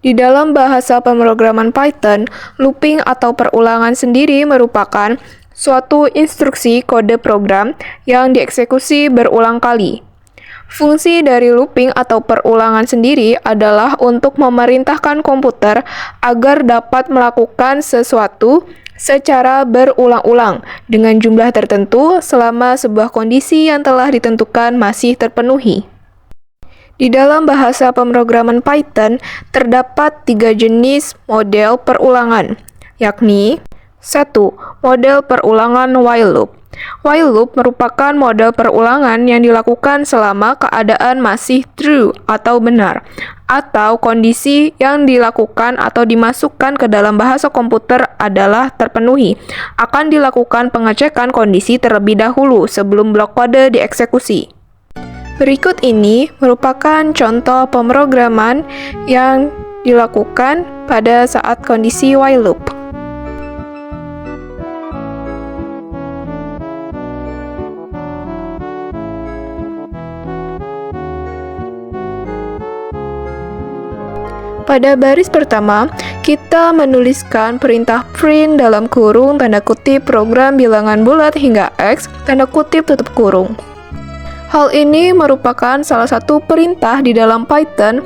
Di dalam bahasa pemrograman Python, looping atau perulangan sendiri merupakan suatu instruksi kode program yang dieksekusi berulang kali. Fungsi dari looping atau perulangan sendiri adalah untuk memerintahkan komputer agar dapat melakukan sesuatu secara berulang-ulang dengan jumlah tertentu selama sebuah kondisi yang telah ditentukan masih terpenuhi. Di dalam bahasa pemrograman Python, terdapat 3 jenis model perulangan, yakni 1. Model perulangan while loop. While loop merupakan model perulangan yang dilakukan selama keadaan masih true atau benar, atau kondisi yang dilakukan atau dimasukkan ke dalam bahasa komputer adalah terpenuhi. Akan dilakukan pengecekan kondisi terlebih dahulu sebelum blok kode dieksekusi. Berikut ini merupakan contoh pemrograman yang dilakukan pada saat kondisi while loop. Pada baris pertama, kita menuliskan perintah print dalam kurung tanda kutip program bilangan bulat hingga X tanda kutip tutup kurung. Hal ini merupakan salah satu perintah di dalam Python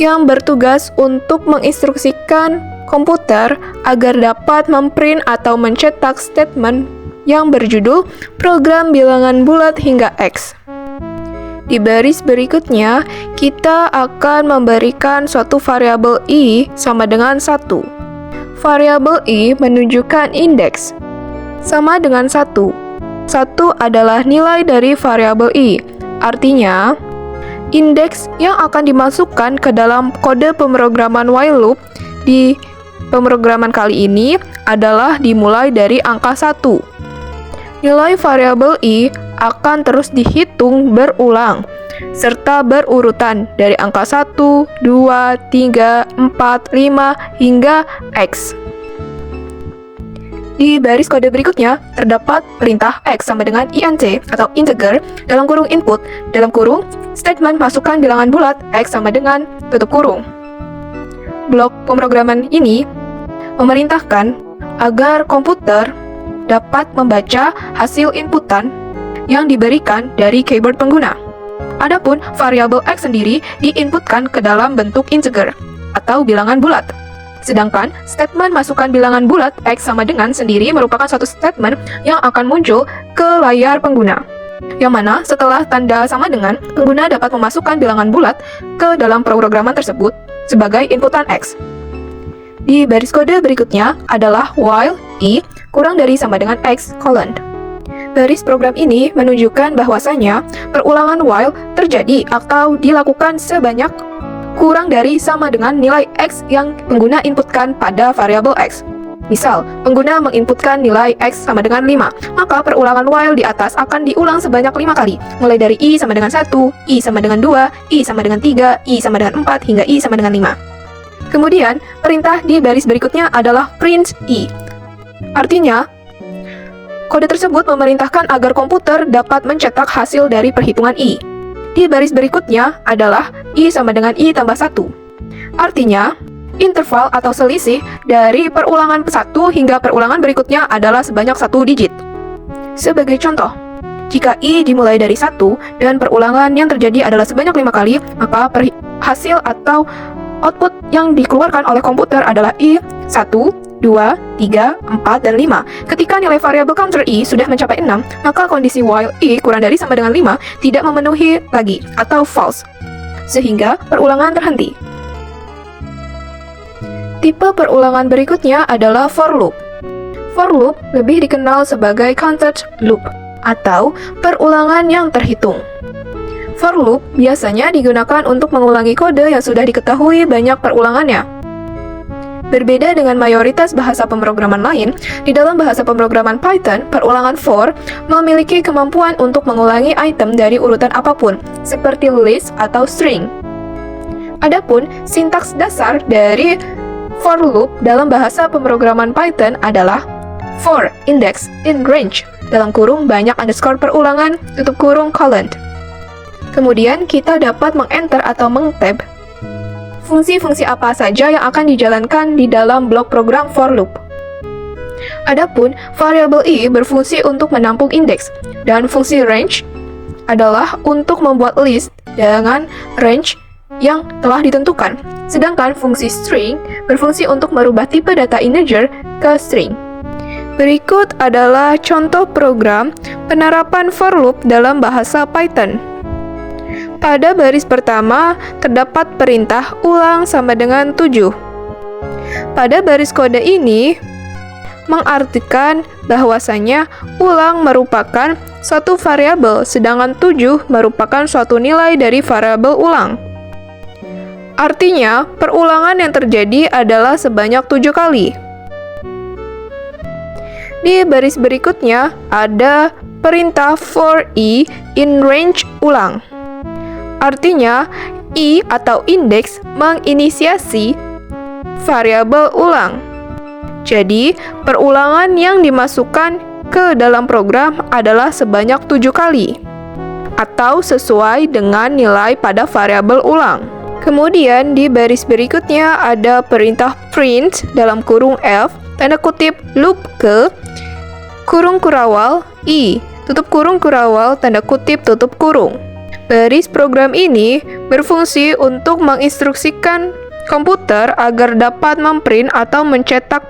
yang bertugas untuk menginstruksikan komputer agar dapat memprint atau mencetak statement yang berjudul program bilangan bulat hingga X. Di baris berikutnya, kita akan memberikan suatu variabel i sama dengan 1. Variabel i menunjukkan indeks sama dengan 1. 1 adalah nilai dari variabel i, artinya indeks yang akan dimasukkan ke dalam kode pemrograman while loop di pemrograman kali ini adalah dimulai dari angka 1. Nilai variabel i akan terus dihitung berulang, serta berurutan dari angka 1, 2, 3, 4, 5, hingga X. Di baris kode berikutnya, terdapat perintah X sama dengan int atau integer dalam kurung input, dalam kurung statement masukkan bilangan bulat X sama dengan tutup kurung. Blok pemrograman ini memerintahkan agar komputer dapat membaca hasil inputan yang diberikan dari keyboard pengguna. Adapun variabel X sendiri diinputkan ke dalam bentuk integer atau bilangan bulat. Sedangkan statement masukkan bilangan bulat X sama dengan sendiri merupakan suatu statement yang akan muncul ke layar pengguna, yang mana setelah tanda sama dengan, pengguna dapat memasukkan bilangan bulat ke dalam pemrograman tersebut sebagai inputan X. Di baris kode berikutnya adalah while i kurang dari sama dengan X colon. Baris program ini menunjukkan bahwasanya perulangan while terjadi atau dilakukan sebanyak kurang dari sama dengan nilai X yang pengguna inputkan pada variabel X. Misal, pengguna menginputkan nilai X sama dengan 5, maka perulangan while di atas akan diulang sebanyak 5 kali, mulai dari i sama dengan 1, i sama dengan 2, i sama dengan 3, i sama dengan 4, hingga i sama dengan 5. Kemudian, perintah di baris berikutnya adalah print i. Artinya, kode tersebut memerintahkan agar komputer dapat mencetak hasil dari perhitungan i. Di baris berikutnya adalah i sama dengan i tambah 1. Artinya, interval atau selisih dari perulangan 1 hingga perulangan berikutnya adalah sebanyak 1 digit. Sebagai contoh, jika i dimulai dari 1 dan perulangan yang terjadi adalah sebanyak 5 kali, maka hasil atau output yang dikeluarkan oleh komputer adalah i 1, 2, 3, 4, dan 5. Ketika nilai variabel counter i sudah mencapai 6, maka kondisi while i kurang dari sama dengan 5 tidak memenuhi lagi atau false, sehingga perulangan terhenti. Tipe perulangan berikutnya adalah for loop. For loop lebih dikenal sebagai counted loop atau perulangan yang terhitung. For loop biasanya digunakan untuk mengulangi kode yang sudah diketahui banyak perulangannya. Berbeda dengan mayoritas bahasa pemrograman lain, di dalam bahasa pemrograman Python, perulangan for memiliki kemampuan untuk mengulangi item dari urutan apapun, seperti list atau string. Adapun sintaks dasar dari for loop dalam bahasa pemrograman Python adalah for index in range, dalam kurung banyak underscore perulangan, tutup kurung colon. Kemudian kita dapat meng-enter atau meng-tab fungsi-fungsi apa saja yang akan dijalankan di dalam blok program for loop. Adapun variabel i berfungsi untuk menampung indeks, dan fungsi range adalah untuk membuat list dengan range yang telah ditentukan. Sedangkan fungsi string berfungsi untuk merubah tipe data integer ke string. Berikut adalah contoh program penerapan for loop dalam bahasa Python. Pada baris pertama, terdapat perintah ulang sama dengan 7. Pada baris kode ini, mengartikan bahwasanya ulang merupakan suatu variabel, sedangkan 7 merupakan suatu nilai dari variabel ulang. Artinya, perulangan yang terjadi adalah sebanyak 7 kali. Di baris berikutnya, ada perintah for i in range ulang. Artinya, i atau indeks menginisiasi variabel ulang. Jadi, perulangan yang dimasukkan ke dalam program adalah sebanyak 7 kali, atau sesuai dengan nilai pada variabel ulang. Kemudian, di baris berikutnya ada perintah print dalam kurung f, tanda kutip loop ke, kurung kurawal i, tutup kurung kurawal, tanda kutip tutup kurung. Baris program ini berfungsi untuk menginstruksikan komputer agar dapat memprint atau mencetak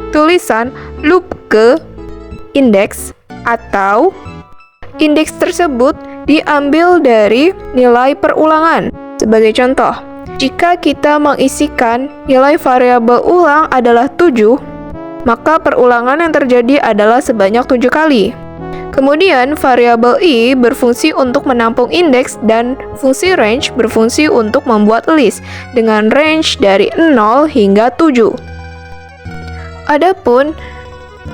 tulisan loop ke indeks, atau indeks tersebut diambil dari nilai perulangan. Sebagai contoh, jika kita mengisikan nilai variabel ulang adalah 7, maka perulangan yang terjadi adalah sebanyak 7 kali. Kemudian, variabel i berfungsi untuk menampung indeks dan fungsi range berfungsi untuk membuat list dengan range dari 0 hingga 7. Adapun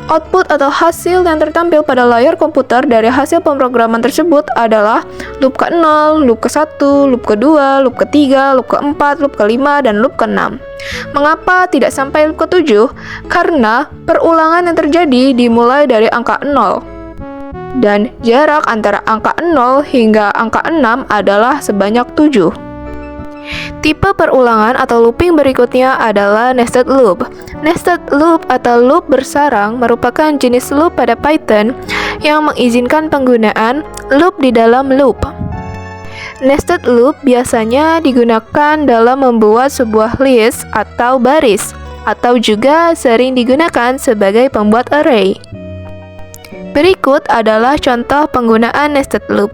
output atau hasil yang tertampil pada layar komputer dari hasil pemrograman tersebut adalah loop ke-0, loop ke-1, loop ke-2, loop ke-3, loop ke-4, loop ke-5, dan loop ke-6. Mengapa tidak sampai loop ke-7? Karena perulangan yang terjadi dimulai dari angka 0. Dan jarak antara angka 0 hingga angka 6 adalah sebanyak 7. Tipe perulangan atau looping berikutnya adalah nested loop. Nested loop atau loop bersarang merupakan jenis loop pada Python yang mengizinkan penggunaan loop di dalam loop. Nested loop biasanya digunakan dalam membuat sebuah list atau baris, atau juga sering digunakan sebagai pembuat array. Berikut adalah contoh penggunaan nested loop.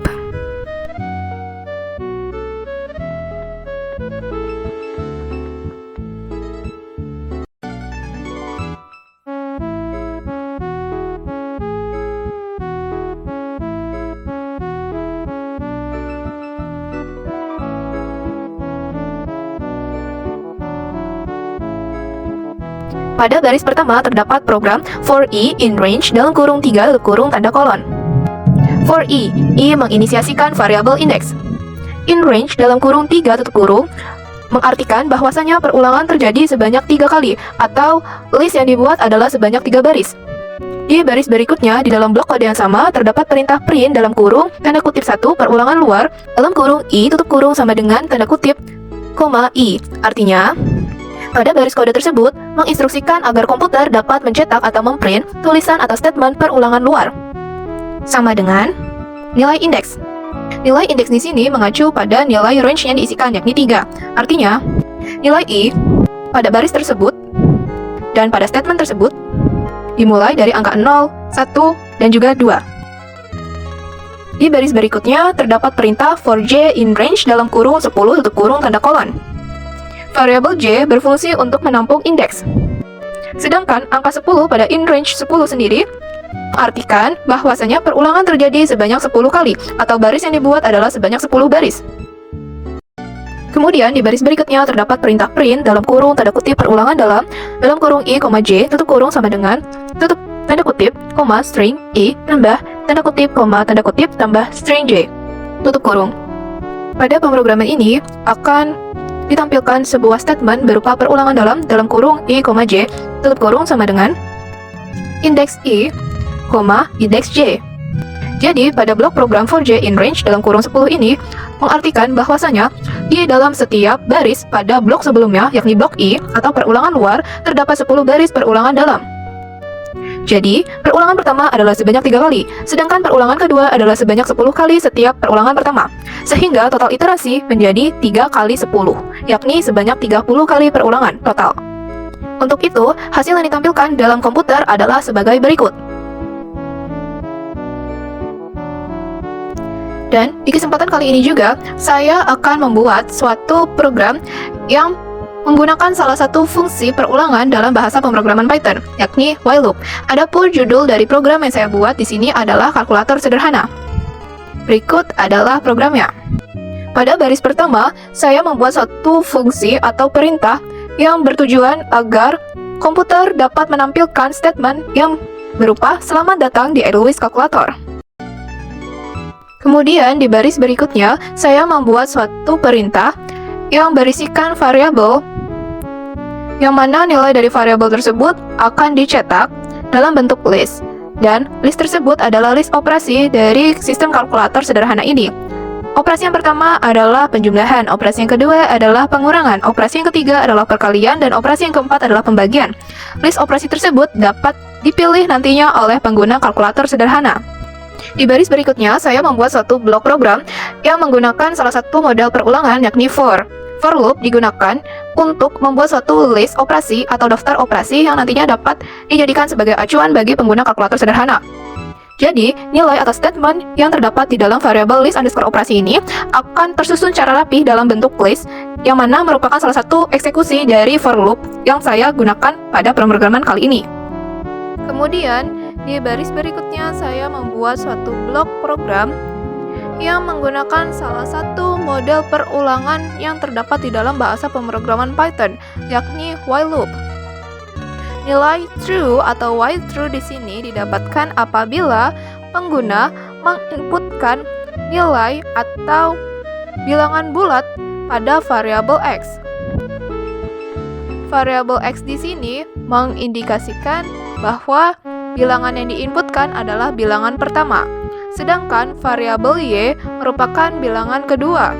Pada baris pertama terdapat program for i in range dalam kurung 3 tutup kurung tanda kolon. For i menginisiasikan variabel indeks. In range dalam kurung 3 tutup kurung mengartikan bahwasanya perulangan terjadi sebanyak 3 kali, atau list yang dibuat adalah sebanyak 3 baris. Di baris berikutnya, di dalam blok kode yang sama, terdapat perintah print dalam kurung tanda kutip 1 perulangan luar dalam kurung i tutup kurung sama dengan tanda kutip, koma i. Artinya, pada baris kode tersebut menginstruksikan agar komputer dapat mencetak atau memprint tulisan atau statement perulangan luar sama dengan nilai indeks. Nilai indeks di sini mengacu pada nilai range yang diisikan, yakni 3. Artinya, nilai i pada baris tersebut dan pada statement tersebut dimulai dari angka 0, 1, dan juga 2. Di baris berikutnya terdapat perintah for j in range dalam kurung 10 tutup kurung tanda kolon. Variabel j berfungsi untuk menampung indeks. Sedangkan angka 10 pada in range 10 sendiri mengartikan bahwasanya perulangan terjadi sebanyak 10 kali, atau baris yang dibuat adalah sebanyak 10 baris. Kemudian di baris berikutnya terdapat perintah print dalam kurung tanda kutip perulangan dalam kurung i, j tutup kurung sama dengan tutup tanda kutip, string i tambah tanda kutip, tanda kutip tambah string j tutup kurung. Pada pemrograman ini akan ditampilkan sebuah statement berupa perulangan dalam kurung i, j tutup kurung sama dengan indeks i, indeks j. Jadi pada blok program for j in range dalam kurung 10 ini mengartikan bahwasanya di dalam setiap baris pada blok sebelumnya, yakni blok I atau perulangan luar, terdapat 10 baris perulangan dalam. Jadi, perulangan pertama adalah sebanyak 3 kali, sedangkan perulangan kedua adalah sebanyak 10 kali setiap perulangan pertama. Sehingga total iterasi menjadi 3 kali 10, yakni sebanyak 30 kali perulangan total. Untuk itu, hasil yang ditampilkan dalam komputer adalah sebagai berikut. Dan di kesempatan kali ini juga, saya akan membuat suatu program yang menggunakan salah satu fungsi perulangan dalam bahasa pemrograman Python, yakni while loop. Adapun judul dari program yang saya buat di sini adalah kalkulator sederhana. Berikut adalah programnya. Pada baris pertama, saya membuat suatu fungsi atau perintah yang bertujuan agar komputer dapat menampilkan statement yang berupa "Selamat datang di Edelweiss Calculator". Kemudian di baris berikutnya, saya membuat suatu perintah yang berisikan variabel, yang mana nilai dari variabel tersebut akan dicetak dalam bentuk list. Dan list tersebut adalah list operasi dari sistem kalkulator sederhana ini. Operasi yang pertama adalah penjumlahan, operasi yang kedua adalah pengurangan, operasi yang ketiga adalah perkalian, dan operasi yang keempat adalah pembagian. List operasi tersebut dapat dipilih nantinya oleh pengguna kalkulator sederhana. Di baris berikutnya, saya membuat suatu blok program yang menggunakan salah satu model perulangan, yakni for. For loop digunakan untuk membuat suatu list operasi atau daftar operasi yang nantinya dapat dijadikan sebagai acuan bagi pengguna kalkulator sederhana. Jadi, nilai atau statement yang terdapat di dalam variabel list underscore operasi ini akan tersusun secara rapih dalam bentuk list, yang mana merupakan salah satu eksekusi dari for loop yang saya gunakan pada pemrograman kali ini. Kemudian, di baris berikutnya saya membuat suatu blok program yang menggunakan salah satu model perulangan yang terdapat di dalam bahasa pemrograman Python, yakni while loop. Nilai true atau while true di sini didapatkan apabila pengguna menginputkan nilai atau bilangan bulat pada variabel x. Variabel x di sini mengindikasikan bahwa bilangan yang diinputkan adalah bilangan pertama, sedangkan variabel y merupakan bilangan kedua.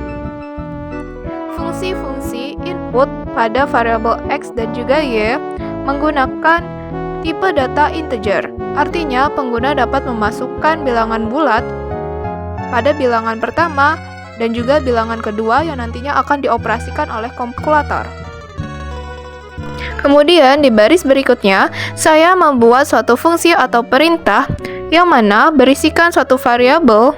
Fungsi-fungsi input pada variabel x dan juga y menggunakan tipe data integer. Artinya, pengguna dapat memasukkan bilangan bulat pada bilangan pertama dan juga bilangan kedua yang nantinya akan dioperasikan oleh kalkulator. Kemudian di baris berikutnya, saya membuat suatu fungsi atau perintah yang mana berisikan suatu variabel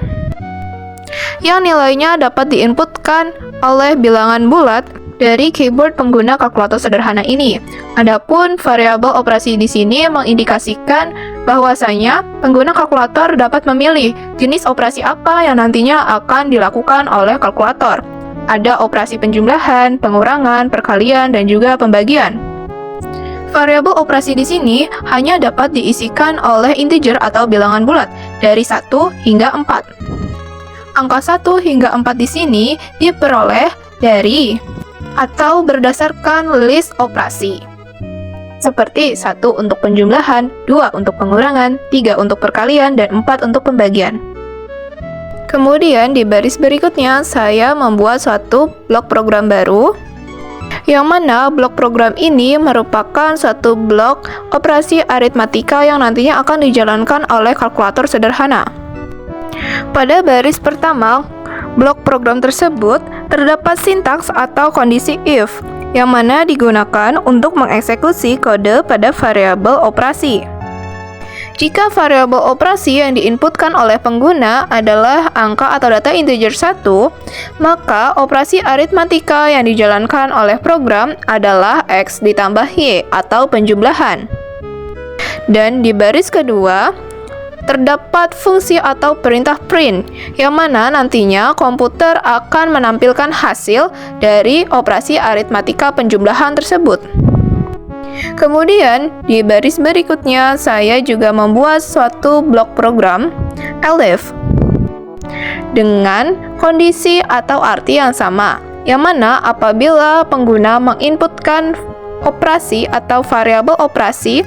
yang nilainya dapat diinputkan oleh bilangan bulat dari keyboard pengguna kalkulator sederhana ini. Adapun variabel operasi di sini mengindikasikan bahwasanya pengguna kalkulator dapat memilih jenis operasi apa yang nantinya akan dilakukan oleh kalkulator. Ada operasi penjumlahan, pengurangan, perkalian, dan juga pembagian. Variabel operasi di sini hanya dapat diisikan oleh integer atau bilangan bulat dari 1 hingga 4. Angka 1 hingga 4 di sini diperoleh dari atau berdasarkan list operasi. Seperti 1 untuk penjumlahan, 2 untuk pengurangan, 3 untuk perkalian, dan 4 untuk pembagian. Kemudian di baris berikutnya saya membuat suatu blok program baru, yang mana blok program ini merupakan suatu blok operasi aritmatika yang nantinya akan dijalankan oleh kalkulator sederhana. Pada baris pertama, blok program tersebut terdapat sintaks atau kondisi if, yang mana digunakan untuk mengeksekusi kode pada variabel operasi. Jika variabel operasi yang diinputkan oleh pengguna adalah angka atau data integer 1, maka operasi aritmatika yang dijalankan oleh program adalah x ditambah y atau penjumlahan. Dan di baris kedua, terdapat fungsi atau perintah print, yang mana nantinya komputer akan menampilkan hasil dari operasi aritmatika penjumlahan tersebut. Kemudian, di baris berikutnya, saya juga membuat suatu blok program elif dengan kondisi atau arti yang sama, yang mana apabila pengguna menginputkan operasi atau variabel operasi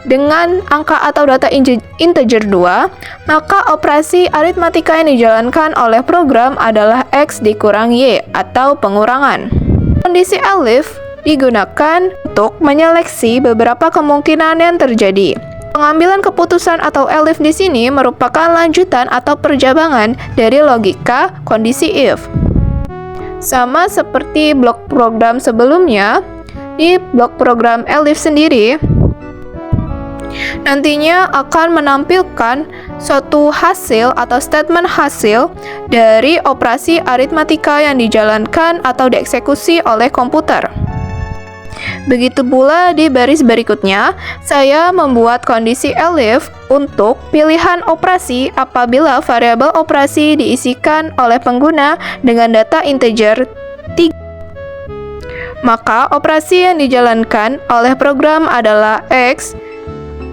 dengan angka atau data integer 2, maka operasi aritmatika yang dijalankan oleh program adalah X dikurang Y atau pengurangan. Kondisi elif digunakan untuk menyeleksi beberapa kemungkinan yang terjadi. Pengambilan keputusan atau elif di sini merupakan lanjutan atau perjabangan dari logika kondisi if. Sama seperti blok program sebelumnya, di blok program elif sendiri nantinya akan menampilkan suatu hasil atau statement hasil dari operasi aritmatika yang dijalankan atau dieksekusi oleh komputer. Begitu pula di baris berikutnya, saya membuat kondisi elif untuk pilihan operasi apabila variabel operasi diisikan oleh pengguna dengan data integer 3. Maka operasi yang dijalankan oleh program adalah X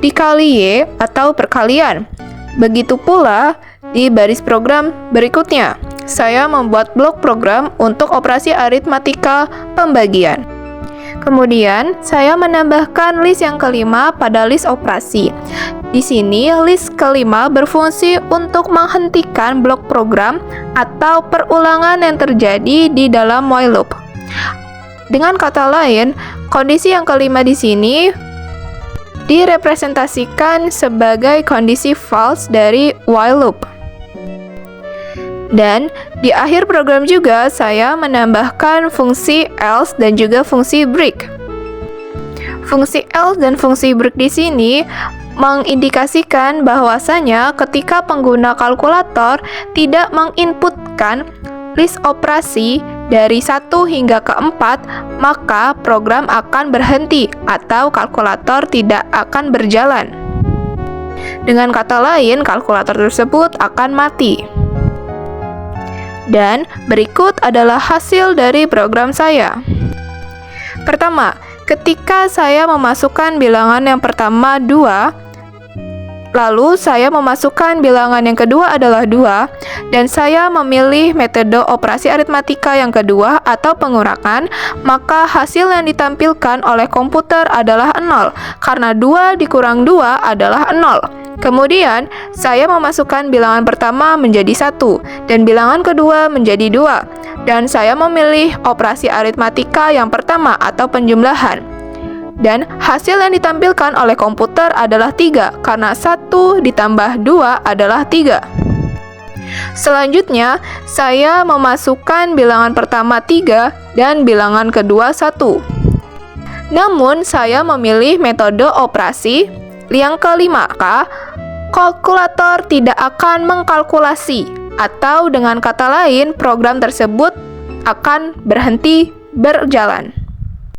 dikali Y atau perkalian. Begitu pula di baris program berikutnya, saya membuat blok program untuk operasi aritmatika pembagian. Kemudian, saya menambahkan list yang kelima pada list operasi. Di sini, list kelima berfungsi untuk menghentikan blok program atau perulangan yang terjadi di dalam while loop. Dengan kata lain, kondisi yang kelima di sini direpresentasikan sebagai kondisi false dari while loop. Dan di akhir program juga saya menambahkan fungsi else dan juga fungsi break. Fungsi else dan fungsi break di sini mengindikasikan bahwasanya ketika pengguna kalkulator tidak menginputkan list operasi dari 1 hingga ke 4, maka program akan berhenti atau kalkulator tidak akan berjalan. Dengan kata lain, kalkulator tersebut akan mati. Dan berikut adalah hasil dari program saya. Pertama, ketika saya memasukkan bilangan yang pertama 2, lalu saya memasukkan bilangan yang kedua adalah 2, dan saya memilih metode operasi aritmatika yang kedua atau pengurangan, maka hasil yang ditampilkan oleh komputer adalah 0, karena 2 dikurang 2 adalah 0. Kemudian, saya memasukkan bilangan pertama menjadi 1, dan bilangan kedua menjadi 2, dan saya memilih operasi aritmatika yang pertama atau penjumlahan. Dan hasil yang ditampilkan oleh komputer adalah 3, karena 1 ditambah 2 adalah 3. Selanjutnya, saya memasukkan bilangan pertama 3 dan bilangan kedua 1. Namun, saya memilih metode operasi yang kelima, maka kalkulator tidak akan mengkalkulasi, atau dengan kata lain, program tersebut akan berhenti berjalan.